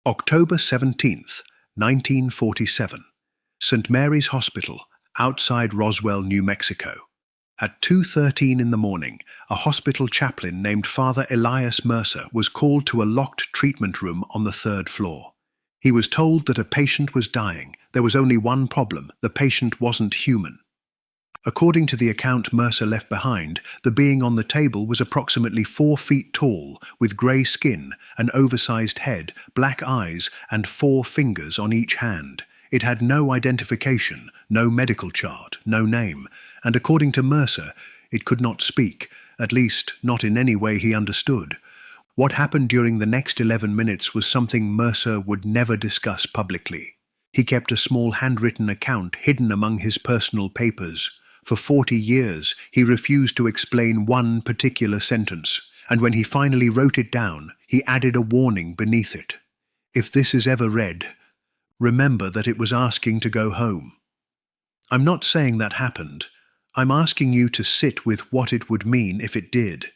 October 17th, 1947. St. Mary's Hospital, outside Roswell, New Mexico. At 2:13 in the morning, a hospital chaplain named Father Elias Mercer was called to a locked treatment room on the third floor. He was told that a patient was dying. There was only one problem: the patient wasn't human. According to the account Mercer left behind, the being on the table was approximately 4 feet tall, with grey skin, an oversized head, black eyes, and 4 fingers on each hand. It had no identification, no medical chart, no name, and according to Mercer, it could not speak, at least not in any way he understood. What happened during the next 11 minutes was something Mercer would never discuss publicly. He kept a small handwritten account hidden among his personal papers. For 40 years, he refused to explain one particular sentence, and when he finally wrote it down, he added a warning beneath it. If this is ever read, remember that it was asking to go home. I'm not saying that happened. I'm asking you to sit with what it would mean if it did.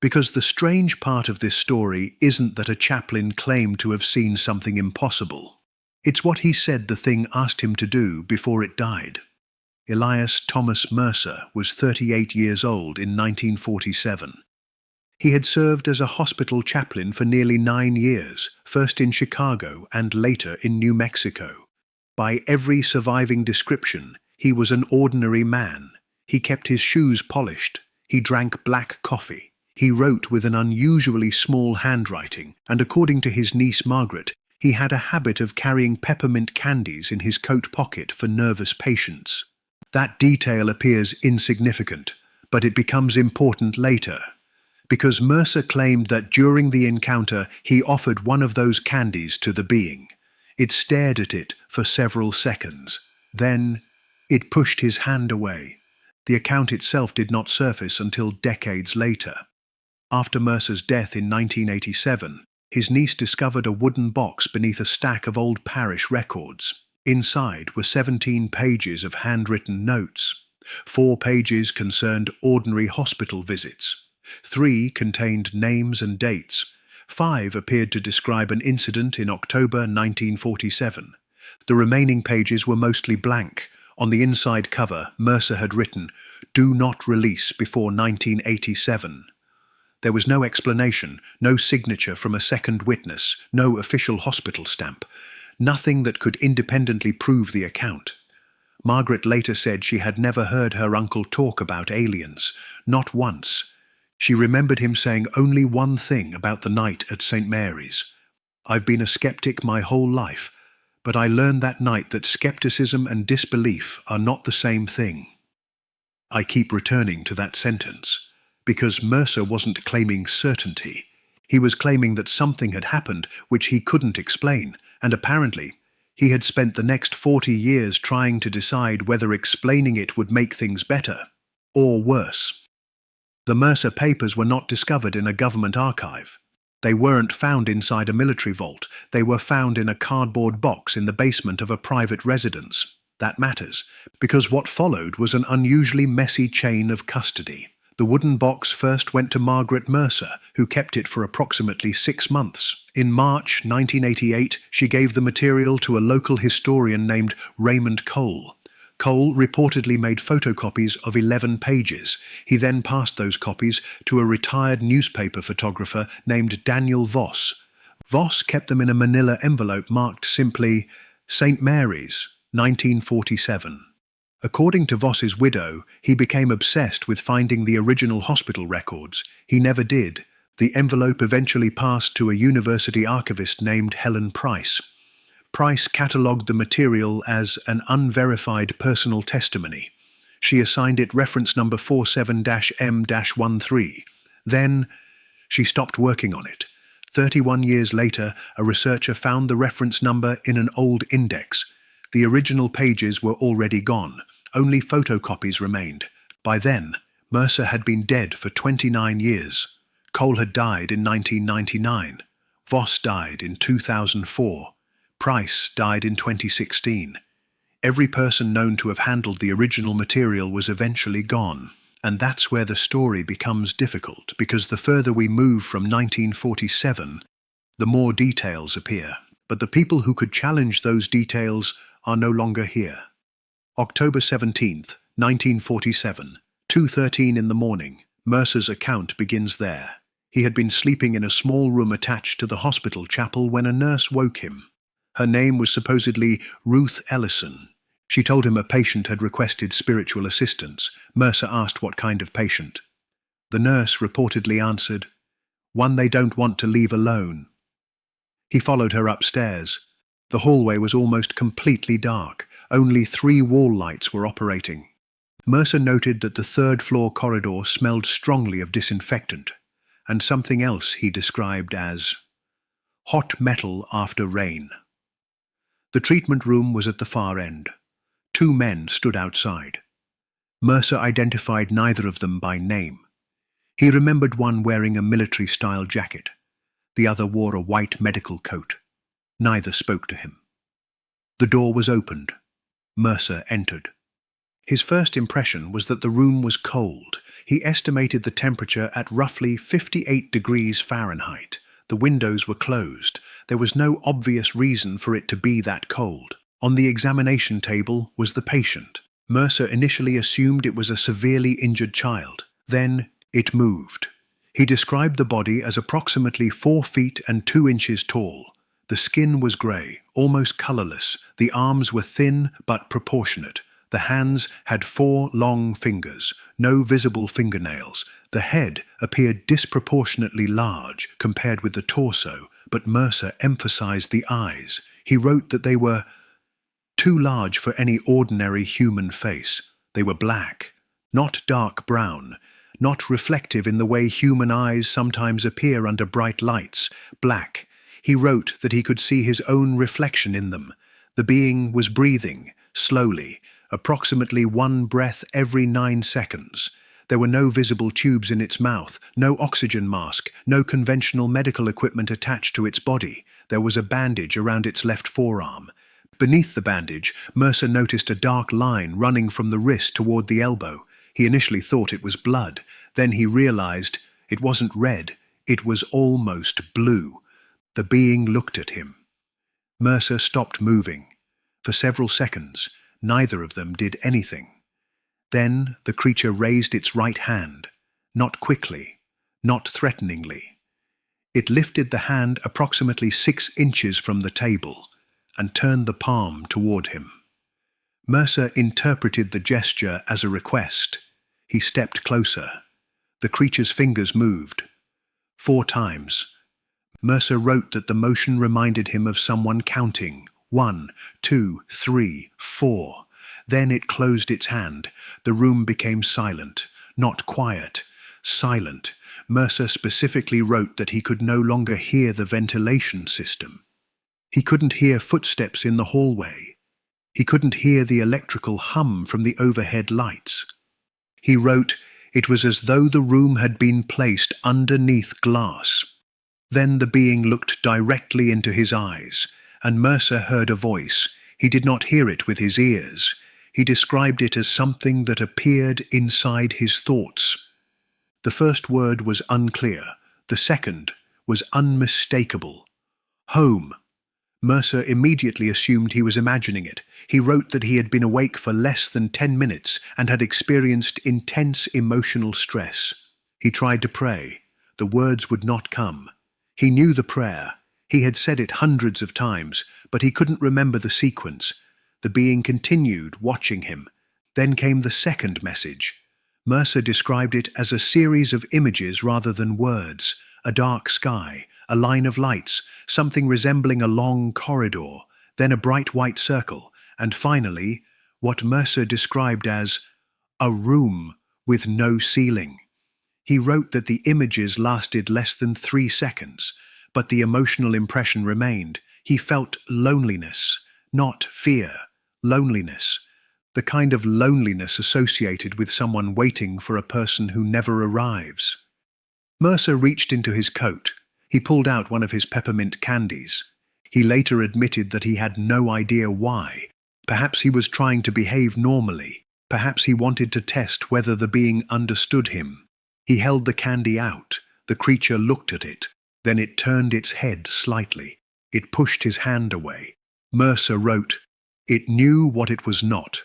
Because the strange part of this story isn't that a chaplain claimed to have seen something impossible. It's what he said the thing asked him to do before it died. Elias Thomas Mercer was 38 years old in 1947. He had served as a hospital chaplain for nearly 9 years, first in Chicago and later in New Mexico. By every surviving description, he was an ordinary man. He kept his shoes polished. He drank black coffee. He wrote with an unusually small handwriting, and according to his niece Margaret, he had a habit of carrying peppermint candies in his coat pocket for nervous patients. That detail appears insignificant, but it becomes important later, because Mercer claimed that during the encounter he offered one of those candies to the being. It stared at it for several seconds. Then it pushed his hand away. The account itself did not surface until decades later. After Mercer's death in 1987, his niece discovered a wooden box beneath a stack of old parish records. Inside were 17 pages of handwritten notes. 4 pages concerned ordinary hospital visits. 3 contained names and dates. 5 appeared to describe an incident in October 1947. The remaining pages were mostly blank. On the inside cover, Mercer had written, "Do not release before 1987. There was no explanation, no signature from a second witness, no official hospital stamp. Nothing that could independently prove the account. Margaret later said she had never heard her uncle talk about aliens, not once. She remembered him saying only one thing about the night at St. Mary's. "I've been a skeptic my whole life, but I learned that night that skepticism and disbelief are not the same thing." I keep returning to that sentence, because Mercer wasn't claiming certainty. He was claiming that something had happened which he couldn't explain, and apparently, he had spent the next 40 years trying to decide whether explaining it would make things better, or worse. The Mercer papers were not discovered in a government archive. They weren't found inside a military vault. They were found in a cardboard box in the basement of a private residence. That matters, because what followed was an unusually messy chain of custody. The wooden box first went to Margaret Mercer, who kept it for approximately 6 months. In March 1988, she gave the material to a local historian named Raymond Cole. Cole reportedly made photocopies of 11 pages. He then passed those copies to a retired newspaper photographer named Daniel Voss. Voss kept them in a manila envelope marked simply St. Mary's, 1947. According to Voss's widow, he became obsessed with finding the original hospital records. He never did. The envelope eventually passed to a university archivist named Helen Price. Price catalogued the material as an unverified personal testimony. She assigned it reference number 47-M-13. Then she stopped working on it. 31 years later, a researcher found the reference number in an old index. The original pages were already gone. Only photocopies remained. By then, Mercer had been dead for 29 years. Cole had died in 1999. Voss died in 2004. Price died in 2016. Every person known to have handled the original material was eventually gone. And that's where the story becomes difficult, because the further we move from 1947, the more details appear. But the people who could challenge those details are no longer here. October 17th, 1947, 2:13 in the morning. Mercer's account begins there. He had been sleeping in a small room attached to the hospital chapel when a nurse woke him. Her name was supposedly Ruth Ellison. She told him a patient had requested spiritual assistance. Mercer asked what kind of patient. The nurse reportedly answered, "One they don't want to leave alone." He followed her upstairs. The hallway was almost completely dark. Only 3 wall lights were operating. Mercer noted that the third-floor corridor smelled strongly of disinfectant, and something else he described as hot metal after rain. The treatment room was at the far end. 2 men stood outside. Mercer identified neither of them by name. He remembered one wearing a military-style jacket. The other wore a white medical coat. Neither spoke to him. The door was opened. Mercer entered. His first impression was that the room was cold. He estimated the temperature at roughly 58 degrees Fahrenheit. The windows were closed. There was no obvious reason for it to be that cold. On the examination table was the patient. Mercer initially assumed it was a severely injured child. Then it moved. He described the body as approximately 4 feet and 2 inches tall. The skin was grey, almost colourless. The arms were thin but proportionate. The hands had 4 long fingers, no visible fingernails. The head appeared disproportionately large compared with the torso, but Mercer emphasized the eyes. He wrote that they were too large for any ordinary human face. They were black, not dark brown, not reflective in the way human eyes sometimes appear under bright lights. Black. He wrote that he could see his own reflection in them. The being was breathing, slowly, approximately 1 breath every 9 seconds. There were no visible tubes in its mouth, no oxygen mask, no conventional medical equipment attached to its body. There was a bandage around its left forearm. Beneath the bandage, Mercer noticed a dark line running from the wrist toward the elbow. He initially thought it was blood. Then he realized it wasn't red, it was almost blue. The being looked at him. Mercer stopped moving. For several seconds, neither of them did anything. Then the creature raised its right hand, not quickly, not threateningly. It lifted the hand approximately 6 inches from the table and turned the palm toward him. Mercer interpreted the gesture as a request. He stepped closer. The creature's fingers moved. 4 times. Mercer wrote that the motion reminded him of someone counting. 1, 2, 3, 4. Then it closed its hand. The room became silent. Not quiet. Silent. Mercer specifically wrote that he could no longer hear the ventilation system. He couldn't hear footsteps in the hallway. He couldn't hear the electrical hum from the overhead lights. He wrote, it was as though the room had been placed underneath glass. Then the being looked directly into his eyes, and Mercer heard a voice. He did not hear it with his ears. He described it as something that appeared inside his thoughts. The first word was unclear. The second was unmistakable. Home. Mercer immediately assumed he was imagining it. He wrote that he had been awake for less than 10 minutes and had experienced intense emotional stress. He tried to pray. The words would not come. He knew the prayer. He had said it hundreds of times, but he couldn't remember the sequence. The being continued, watching him. Then came the second message. Mercer described it as a series of images rather than words. A dark sky, a line of lights, something resembling a long corridor, then a bright white circle, and finally, what Mercer described as a room with no ceiling. He wrote that the images lasted less than 3 seconds, but the emotional impression remained. He felt loneliness, not fear. Loneliness. The kind of loneliness associated with someone waiting for a person who never arrives. Mercer reached into his coat. He pulled out one of his peppermint candies. He later admitted that he had no idea why. Perhaps he was trying to behave normally. Perhaps he wanted to test whether the being understood him. He held the candy out. The creature looked at it. Then it turned its head slightly. It pushed his hand away. Mercer wrote, "It knew what it was not."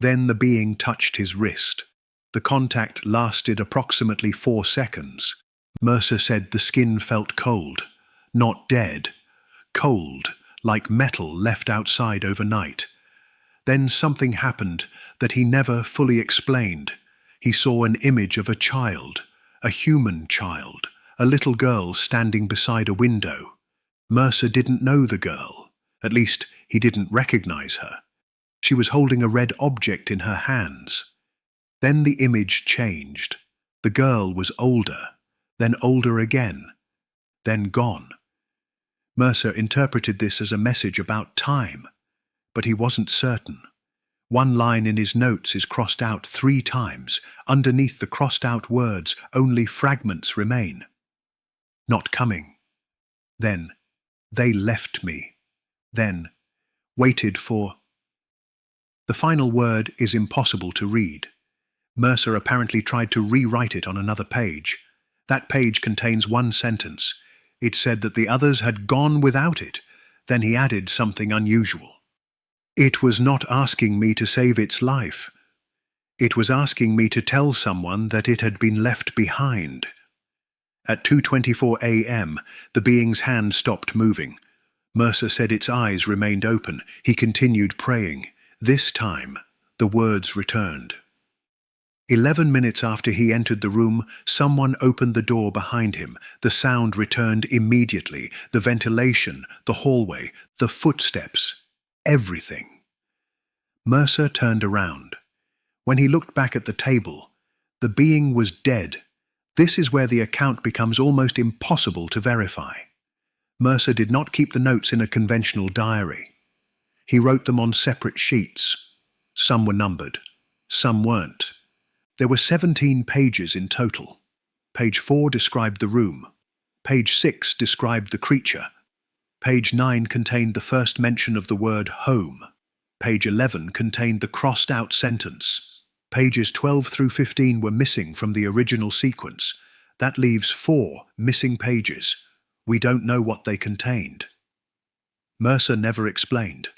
Then the being touched his wrist. The contact lasted approximately 4 seconds. Mercer said the skin felt cold, not dead. Cold, like metal left outside overnight. Then something happened that he never fully explained. He saw an image of a child, a human child, a little girl standing beside a window. Mercer didn't know the girl. At least, he didn't recognize her. She was holding a red object in her hands. Then the image changed. The girl was older, then older again, then gone. Mercer interpreted this as a message about time, but he wasn't certain. One line in his notes is crossed out 3 times. Underneath the crossed-out words, only fragments remain. Not coming. Then, they left me. Then, waited for... The final word is impossible to read. Mercer apparently tried to rewrite it on another page. That page contains 1 sentence. It said that the others had gone without it. Then he added something unusual. It was not asking me to save its life. It was asking me to tell someone that it had been left behind. At 2:24 a.m., the being's hand stopped moving. Mercer said its eyes remained open. He continued praying. This time, the words returned. 11 minutes after he entered the room, someone opened the door behind him. The sound returned immediately. The ventilation, the hallway, the footsteps. Everything. Mercer turned around. When he looked back at the table, the being was dead. This is where the account becomes almost impossible to verify. Mercer did not keep the notes in a conventional diary. He wrote them on separate sheets. Some were numbered, some weren't. There were 17 pages in total. Page 4 described the room. Page 6 described the creature. Page 9 contained the first mention of the word home. Page 11 contained the crossed-out sentence. Pages 12 through 15 were missing from the original sequence. That leaves 4 missing pages. We don't know what they contained. Mercer never explained.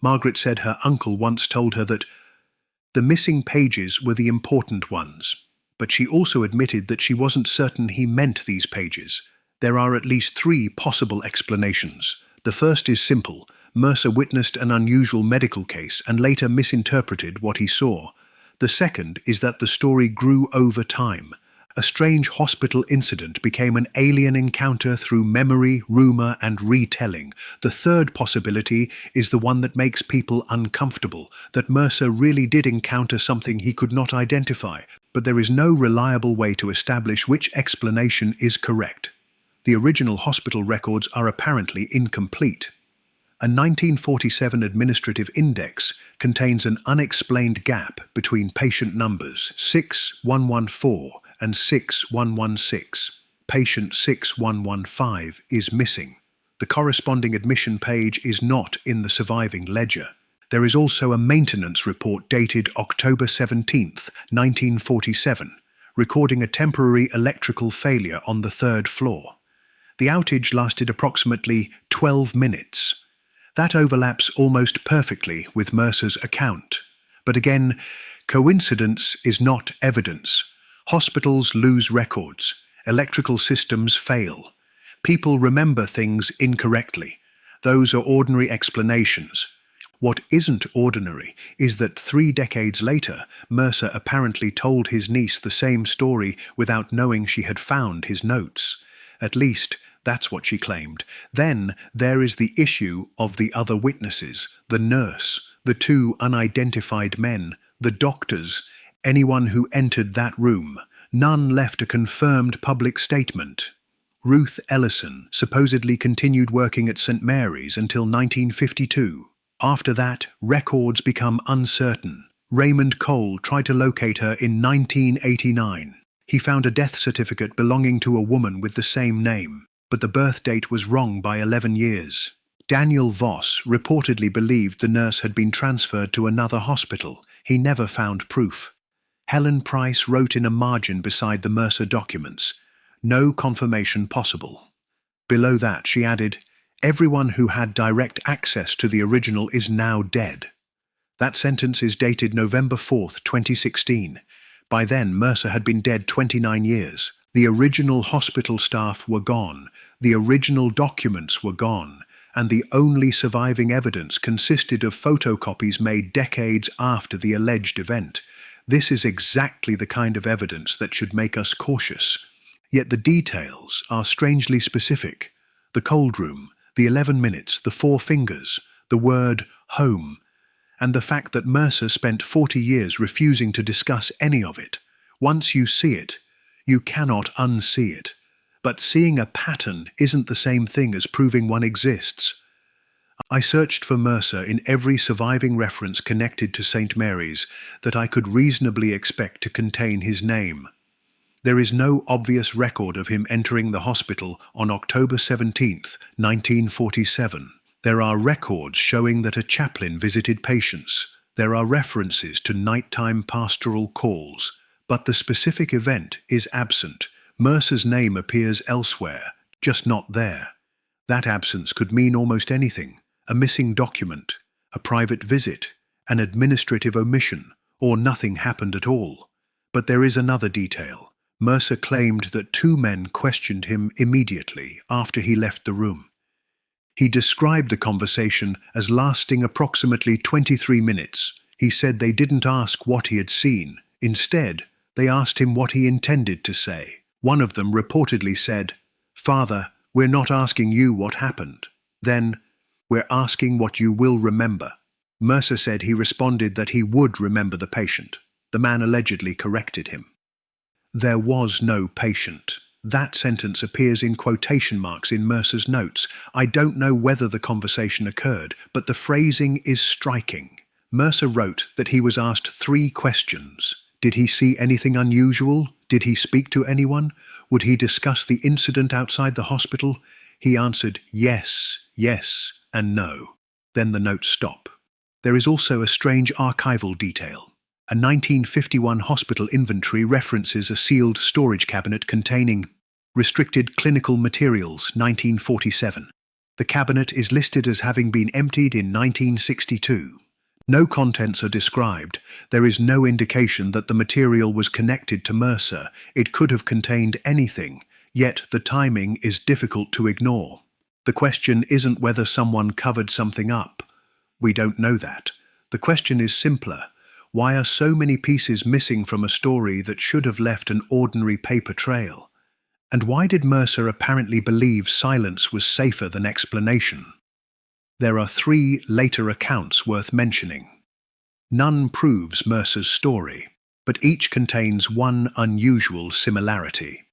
Margaret said her uncle once told her that the missing pages were the important ones, but she also admitted that she wasn't certain he meant these pages. There are at least 3 possible explanations. The first is simple. Mercer witnessed an unusual medical case and later misinterpreted what he saw. The second is that the story grew over time. A strange hospital incident became an alien encounter through memory, rumor, and retelling. The third possibility is the one that makes people uncomfortable, that Mercer really did encounter something he could not identify, but there is no reliable way to establish which explanation is correct. The original hospital records are apparently incomplete. A 1947 administrative index contains an unexplained gap between patient numbers 6114 and 6116. Patient 6115 is missing. The corresponding admission page is not in the surviving ledger. There is also a maintenance report dated October 17, 1947, recording a temporary electrical failure on the 3rd floor. The outage lasted approximately 12 minutes. That overlaps almost perfectly with Mercer's account. But again, coincidence is not evidence. Hospitals lose records. Electrical systems fail. People remember things incorrectly. Those are ordinary explanations. What isn't ordinary is that 3 decades later, Mercer apparently told his niece the same story without knowing she had found his notes. At least, that's what she claimed. Then there is the issue of the other witnesses, the nurse, the 2 unidentified men, the doctors, anyone who entered that room. None left a confirmed public statement. Ruth Ellison supposedly continued working at St. Mary's until 1952. After that, records become uncertain. Raymond Cole tried to locate her in 1989. He found a death certificate belonging to a woman with the same name, but the birth date was wrong by 11 years. Daniel Voss reportedly believed the nurse had been transferred to another hospital. He never found proof. Helen Price wrote in a margin beside the Mercer documents, "No confirmation possible." Below that, she added, "Everyone who had direct access to the original is now dead." That sentence is dated November 4th, 2016. By then, Mercer had been dead 29 years. The original hospital staff were gone, the original documents were gone, and the only surviving evidence consisted of photocopies made decades after the alleged event. This is exactly the kind of evidence that should make us cautious. Yet the details are strangely specific. The cold room, the 11 minutes, the 4 fingers, the word home, and the fact that Mercer spent 40 years refusing to discuss any of it. Once you see it, you cannot unsee it. But seeing a pattern isn't the same thing as proving one exists. I searched for Mercer in every surviving reference connected to St. Mary's that I could reasonably expect to contain his name. There is no obvious record of him entering the hospital on October 17, 1947. There are records showing that a chaplain visited patients. There are references to nighttime pastoral calls, but the specific event is absent. Mercer's name appears elsewhere, just not there. That absence could mean almost anything: a missing document, a private visit, an administrative omission, or nothing happened at all. But there is another detail. Mercer claimed that 2 men questioned him immediately after he left the room. He described the conversation as lasting approximately 23 minutes. He said they didn't ask what he had seen. Instead, they asked him what he intended to say. One of them reportedly said, "Father, we're not asking you what happened." Then, "We're asking what you will remember." Mercer said he responded that he would remember the patient. The man allegedly corrected him. There was no patient. That sentence appears in quotation marks in Mercer's notes. I don't know whether the conversation occurred, but the phrasing is striking. Mercer wrote that he was asked 3 questions. Did he see anything unusual? Did he speak to anyone? Would he discuss the incident outside the hospital? He answered yes, yes, and no. Then the notes stop. There is also a strange archival detail. A 1951 hospital inventory references a sealed storage cabinet containing restricted clinical materials, 1947. The cabinet is listed as having been emptied in 1962. No contents are described. There is no indication that the material was connected to Mercer. It could have contained anything, yet the timing is difficult to ignore. The question isn't whether someone covered something up. We don't know that. The question is simpler. Why are so many pieces missing from a story that should have left an ordinary paper trail? And why did Mercer apparently believe silence was safer than explanation? There are 3 later accounts worth mentioning. None proves Mercer's story, but each contains one unusual similarity.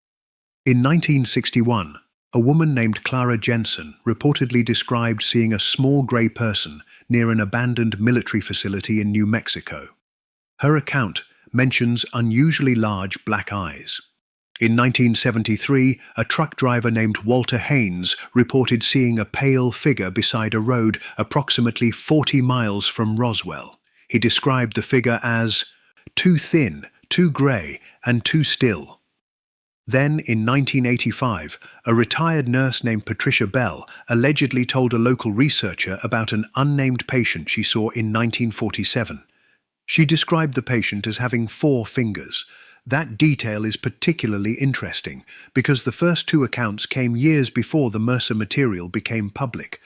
In 1961, a woman named Clara Jensen reportedly described seeing a small grey person near an abandoned military facility in New Mexico. Her account mentions unusually large black eyes. In 1973, a truck driver named Walter Haynes reported seeing a pale figure beside a road approximately 40 miles from Roswell. He described the figure as too thin, too grey, and too still. Then, in 1985, a retired nurse named Patricia Bell allegedly told a local researcher about an unnamed patient she saw in 1947. She described the patient as having 4 fingers. That detail is particularly interesting because the first 2 accounts came years before the Mercer material became public.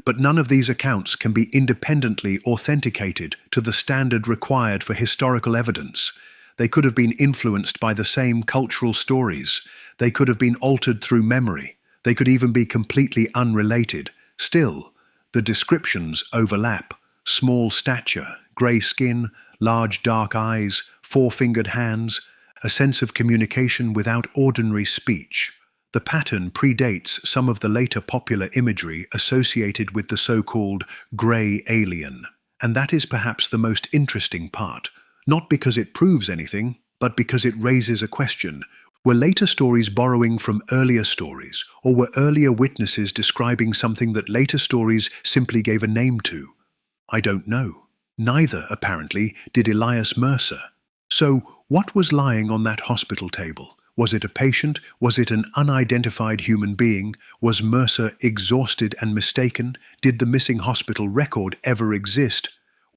But none of these accounts can be independently authenticated to the standard required for historical evidence. They could have been influenced by the same cultural stories. They could have been altered through memory. They could even be completely unrelated. Still, the descriptions overlap. Small stature, grey skin, large dark eyes, 4-fingered hands, a sense of communication without ordinary speech. The pattern predates some of the later popular imagery associated with the so-called grey alien. And that is perhaps the most interesting part, not because it proves anything, but because it raises a question. Were later stories borrowing from earlier stories, or were earlier witnesses describing something that later stories simply gave a name to? I don't know. Neither, apparently, did Elias Mercer. So, what was lying on that hospital table? Was it a patient? Was it an unidentified human being? Was Mercer exhausted and mistaken? Did the missing hospital record ever exist?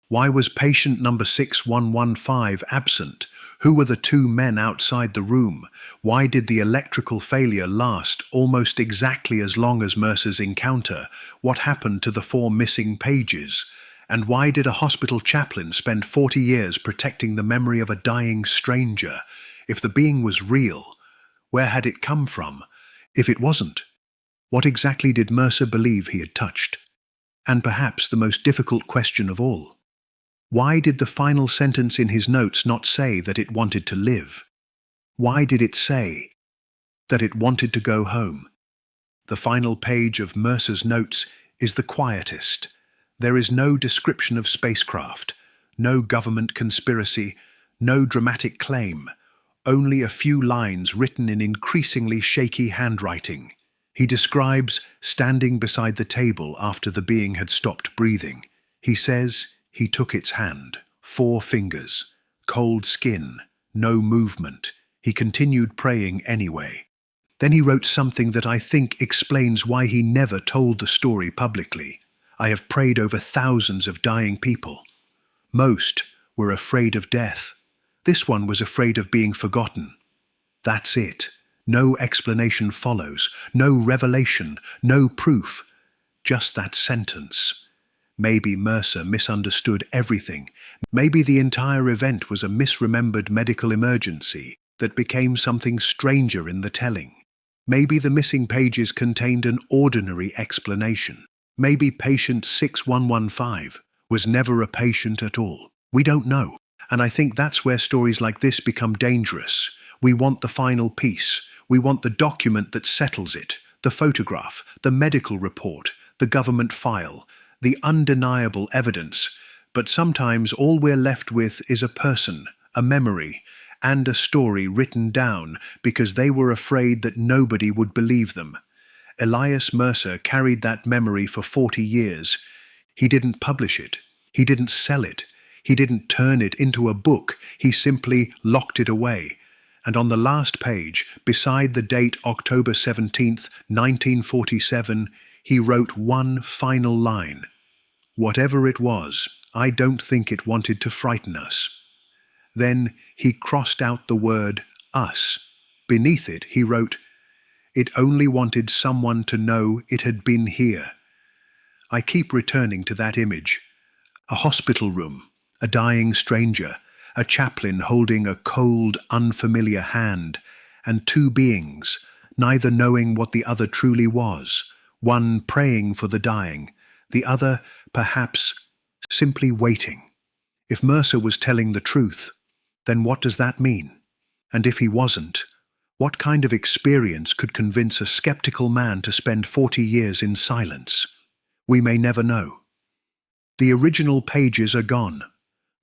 Why was patient number 6115 absent? Who were the two men outside the room? Why did the electrical failure last almost exactly as long as Mercer's encounter? What happened to the 4 missing pages? And why did a hospital chaplain spend 40 years protecting the memory of a dying stranger? If the being was real, where had it come from? If it wasn't, what exactly did Mercer believe he had touched? And perhaps the most difficult question of all, why did the final sentence in his notes not say that it wanted to live? Why did it say that it wanted to go home? The final page of Mercer's notes is the quietest. There is no description of spacecraft, no government conspiracy, no dramatic claim, only a few lines written in increasingly shaky handwriting. He describes standing beside the table after the being had stopped breathing. He says he took its hand, 4 fingers, cold skin, no movement. He continued praying anyway. Then he wrote something that I think explains why he never told the story publicly. I have prayed over thousands of dying people. Most were afraid of death. This one was afraid of being forgotten. That's it. No explanation follows, no revelation, no proof. Just that sentence. Maybe Mercer misunderstood everything. Maybe the entire event was a misremembered medical emergency that became something stranger in the telling. Maybe the missing pages contained an ordinary explanation. Maybe patient 6115 was never a patient at all. We don't know. And I think that's where stories like this become dangerous. We want the final piece. We want the document that settles it, the photograph, the medical report, the government file, the undeniable evidence. But sometimes all we're left with is a person, a memory, and a story written down because they were afraid that nobody would believe them. Elias Mercer carried that memory for 40 years. He didn't publish it. He didn't sell it. He didn't turn it into a book. He simply locked it away. And on the last page, beside the date October 17th, 1947, he wrote one final line. Whatever it was, I don't think it wanted to frighten us. Then he crossed out the word us. Beneath it, he wrote, it only wanted someone to know it had been here. I keep returning to that image. A hospital room, a dying stranger, a chaplain holding a cold, unfamiliar hand, and 2 beings, neither knowing what the other truly was, one praying for the dying, the other, perhaps, simply waiting. If Mercer was telling the truth, then what does that mean? And if he wasn't, what kind of experience could convince a skeptical man to spend 40 years in silence? We may never know. The original pages are gone.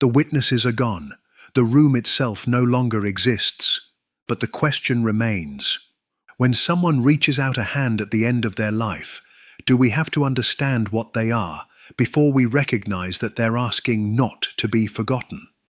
The witnesses are gone. The room itself no longer exists. But the question remains. When someone reaches out a hand at the end of their life, do we have to understand what they are before we recognize that they're asking not to be forgotten?